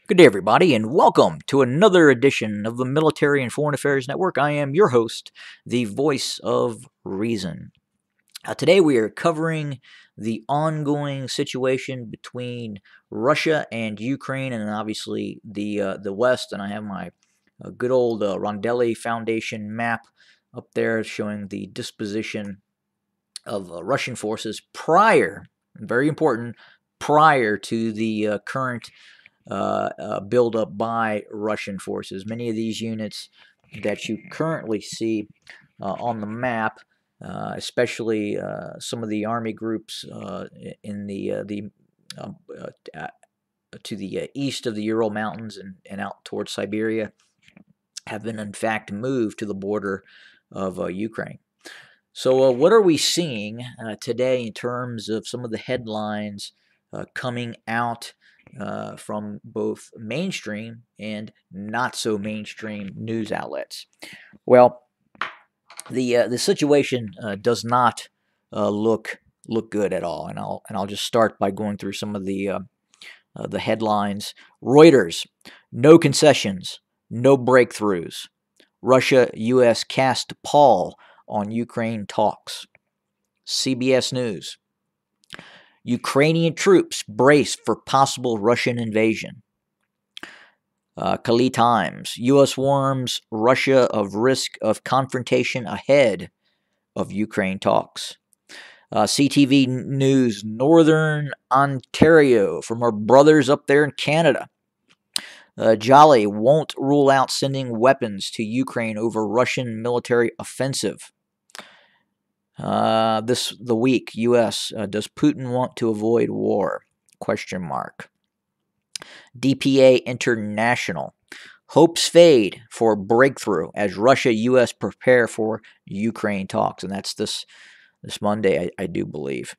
Good day, everybody, and welcome to another edition of the Military and Foreign Affairs Network. I am your host, the voice of reason. Today, we are covering the ongoing situation between Russia and Ukraine, and obviously the West. And I have my good old Rondelli Foundation map up there showing the disposition of Russian forces prior, very important, prior to the current buildup by Russian forces. Many of these units that you currently see on the map, especially some of the army groups in uh, uh, to the east of the Ural Mountains and out towards Siberia, have been in fact moved to the border of Ukraine. So, what are we seeing today in terms of some of the headlines coming out from both mainstream and not so mainstream news outlets? Well, the situation does not look good at all, and I'll just start by going through some of the headlines. Reuters: no concessions, no breakthroughs. Russia, U.S. cast pall on Ukraine talks. CBS News: Ukrainian troops brace for possible Russian invasion. Kali Times: U.S. warns Russia of risk of confrontation ahead of Ukraine talks. CTV News: Northern Ontario, from our brothers up there in Canada. Jolly won't rule out sending weapons to Ukraine over Russian military offensive. The week, U.S. Does Putin want to avoid war? Question mark. DPA International: hopes fade for breakthrough as Russia U.S. prepare for Ukraine talks, and that's this Monday, I do believe.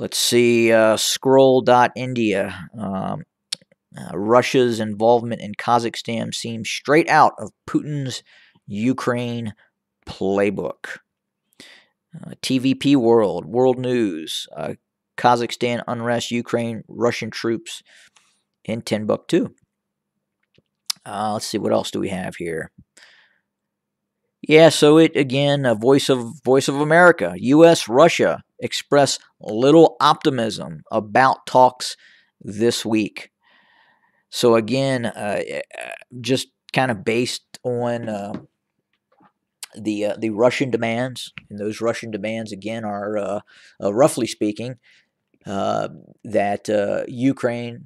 Let's see. Scroll.India. Russia's involvement in Kazakhstan seems straight out of Putin's Ukraine playbook. TVP World, World News, Kazakhstan unrest, Ukraine, Russian troops in Timbuktu. Let's see, what else do we have here? Yeah, so it again, a voice of America. U.S. Russia express little optimism about talks this week. So again, just kind of based on the Russian demands, and those Russian demands again are roughly speaking that Ukraine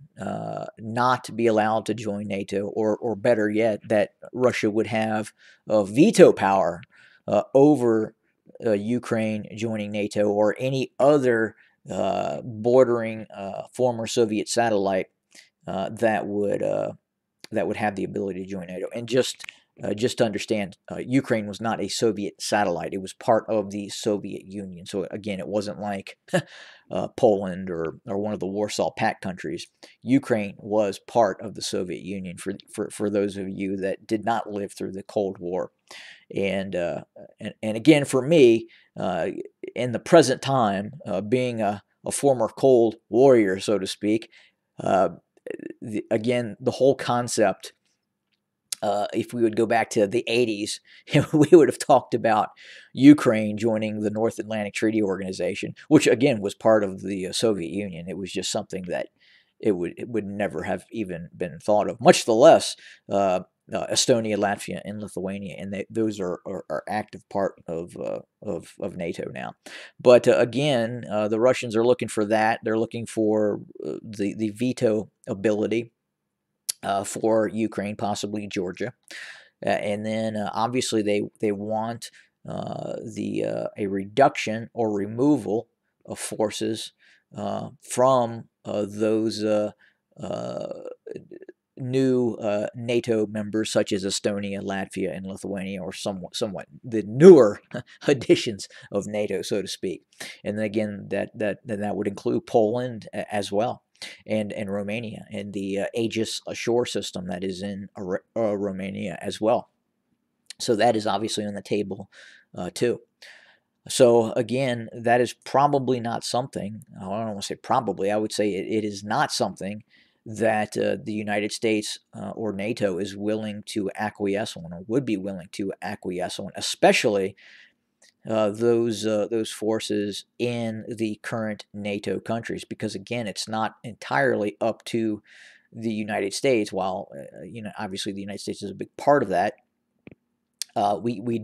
not be allowed to join NATO, or better yet, that Russia would have veto power over Ukraine joining NATO or any other bordering former Soviet satellite that would have the ability to join NATO. And just to understand, Ukraine was not a Soviet satellite. It was part of the Soviet Union. So again, it wasn't like Poland or one of the Warsaw Pact countries. Ukraine was part of the Soviet Union, for those of you that did not live through the Cold War. And again, for me, in the present time, being a former Cold Warrior, so to speak, again, the whole concept, if we would go back to the 80s, we would have talked about Ukraine joining the North Atlantic Treaty Organization, which again was part of the Soviet Union. It was just something that it would never have even been thought of, much the less Estonia, Latvia, and Lithuania, and those are active part of NATO now. But again, the Russians are looking for that. They're looking for the veto ability for Ukraine, possibly Georgia, and then obviously they want a reduction or removal of forces from those new NATO members such as Estonia, Latvia, and Lithuania, or somewhat the newer additions of NATO, so to speak. And then again, that would include Poland as well, and Romania, and the Aegis Ashore system that is in Romania as well. So that is obviously on the table too. So again, that is probably not something. I don't want to say probably. I would say it is not something that the United States or NATO is willing to acquiesce on, or would be willing to acquiesce on, especially those forces in the current NATO countries, because again, it's not entirely up to the United States. While obviously the United States is a big part of that, we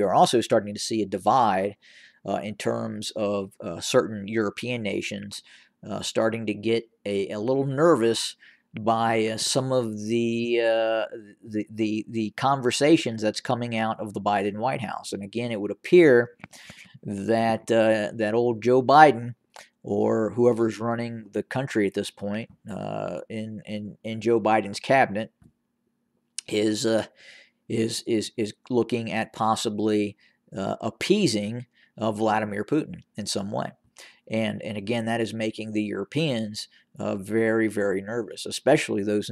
are also starting to see a divide in terms of certain European nations starting to get a little nervous by some of the conversations that's coming out of the Biden White House. And again, it would appear that that old Joe Biden, or whoever's running the country at this point in Joe Biden's cabinet, is looking at possibly appeasing Vladimir Putin in some way. And again, that is making the Europeans very, very nervous, especially those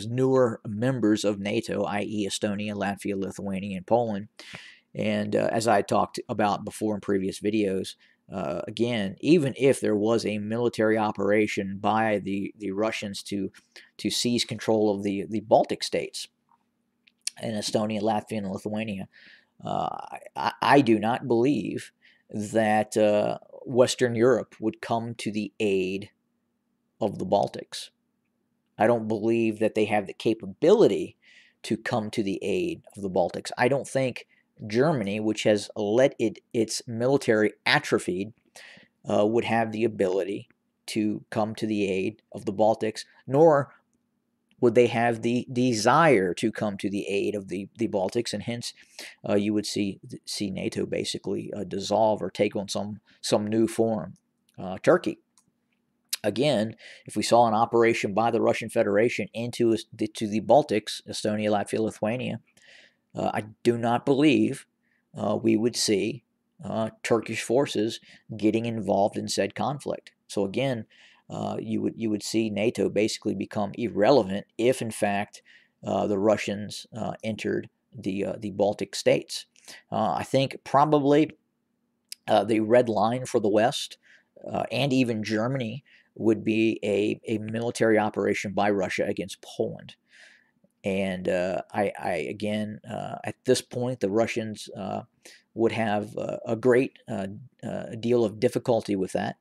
newer members of NATO, i.e. Estonia, Latvia, Lithuania, and Poland. And as I talked about before in previous videos, again, even if there was a military operation by the Russians to seize control of the Baltic states, in Estonia, Latvia, and Lithuania, I do not believe that Western Europe would come to the aid of the Baltics. I don't believe that they have the capability to come to the aid of the Baltics. I don't think Germany, which has let its military atrophied, would have the ability to come to the aid of the Baltics, nor would they have the desire to come to the aid of the Baltics, and hence you would see NATO basically dissolve or take on some new form. Turkey. Again, if we saw an operation by the Russian Federation to the Baltics, Estonia, Latvia, Lithuania, I do not believe we would see Turkish forces getting involved in said conflict. So again, you would see NATO basically become irrelevant if, in fact, the Russians entered the Baltic states. I think probably the red line for the West and even Germany would be a military operation by Russia against Poland. And I again, at this point, the Russians would have a great deal of difficulty with that.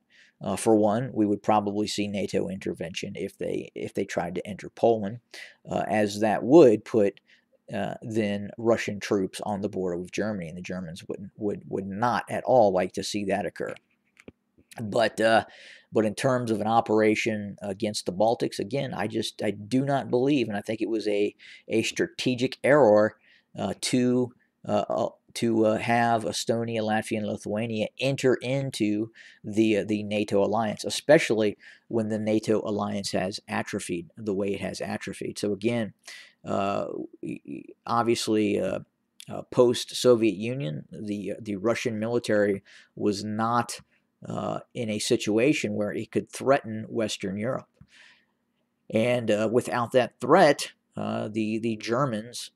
For one, we would probably see NATO intervention if they tried to enter Poland, as that would put then Russian troops on the border with Germany, and the Germans would not at all like to see that occur. But in terms of an operation against the Baltics, again, I do not believe, and I think it was a strategic error to have Estonia, Latvia, and Lithuania enter into the NATO alliance, especially when the NATO alliance has atrophied the way it has atrophied. So again, obviously. Post-Soviet Union, the Russian military was not in a situation where it could threaten Western Europe. And without that threat, the Germans,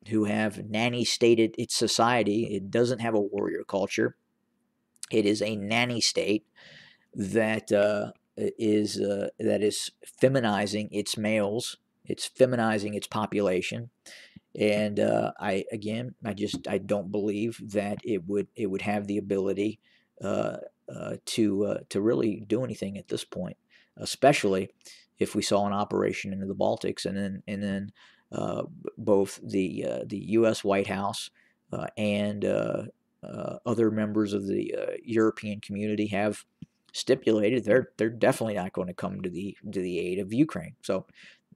who have nanny-stated its society, it doesn't have a warrior culture. It is a nanny state that is feminizing its males. It's feminizing its population. And I don't believe that it would have the ability to really do anything at this point, especially if we saw an operation into the Baltics, and then both the U.S. White House and other members of the European community have stipulated they're definitely not going to come to the aid of Ukraine. So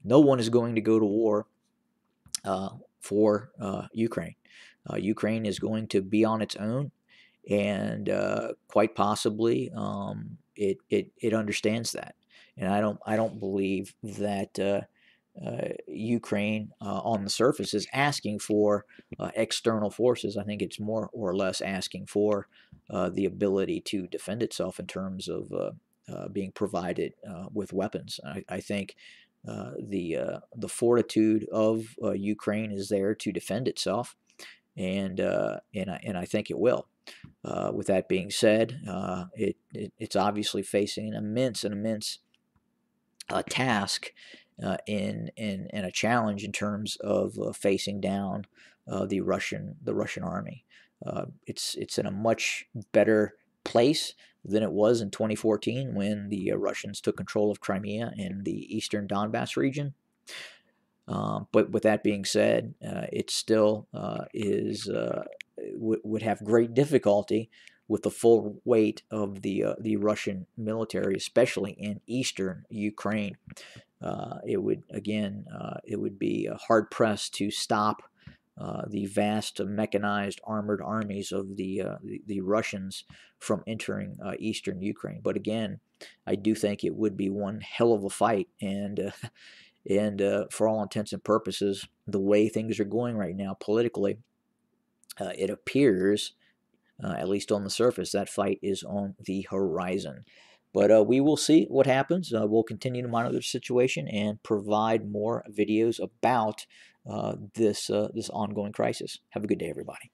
no one is going to go to war for Ukraine. Ukraine is going to be on its own, and quite possibly it understands that. And I don't believe that Ukraine on the surface is asking for external forces. I think it's more or less asking for the ability to defend itself in terms of being provided with weapons. I think the fortitude of Ukraine is there to defend itself, and I think it will. With that being said, it's obviously facing an immense task in a challenge in terms of facing down the Russian army. It's in a much better place than it was in 2014 when the Russians took control of Crimea and the eastern Donbass region. But with that being said, it still would have great difficulty with the full weight of the Russian military, especially in eastern Ukraine. It would be hard pressed to stop the vast mechanized armored armies of the Russians from entering eastern Ukraine. But again, I do think it would be one hell of a fight, and for all intents and purposes, the way things are going right now politically, it appears, at least on the surface, that fight is on the horizon. But we will see what happens. We'll continue to monitor the situation and provide more videos about this ongoing crisis. Have a good day, everybody.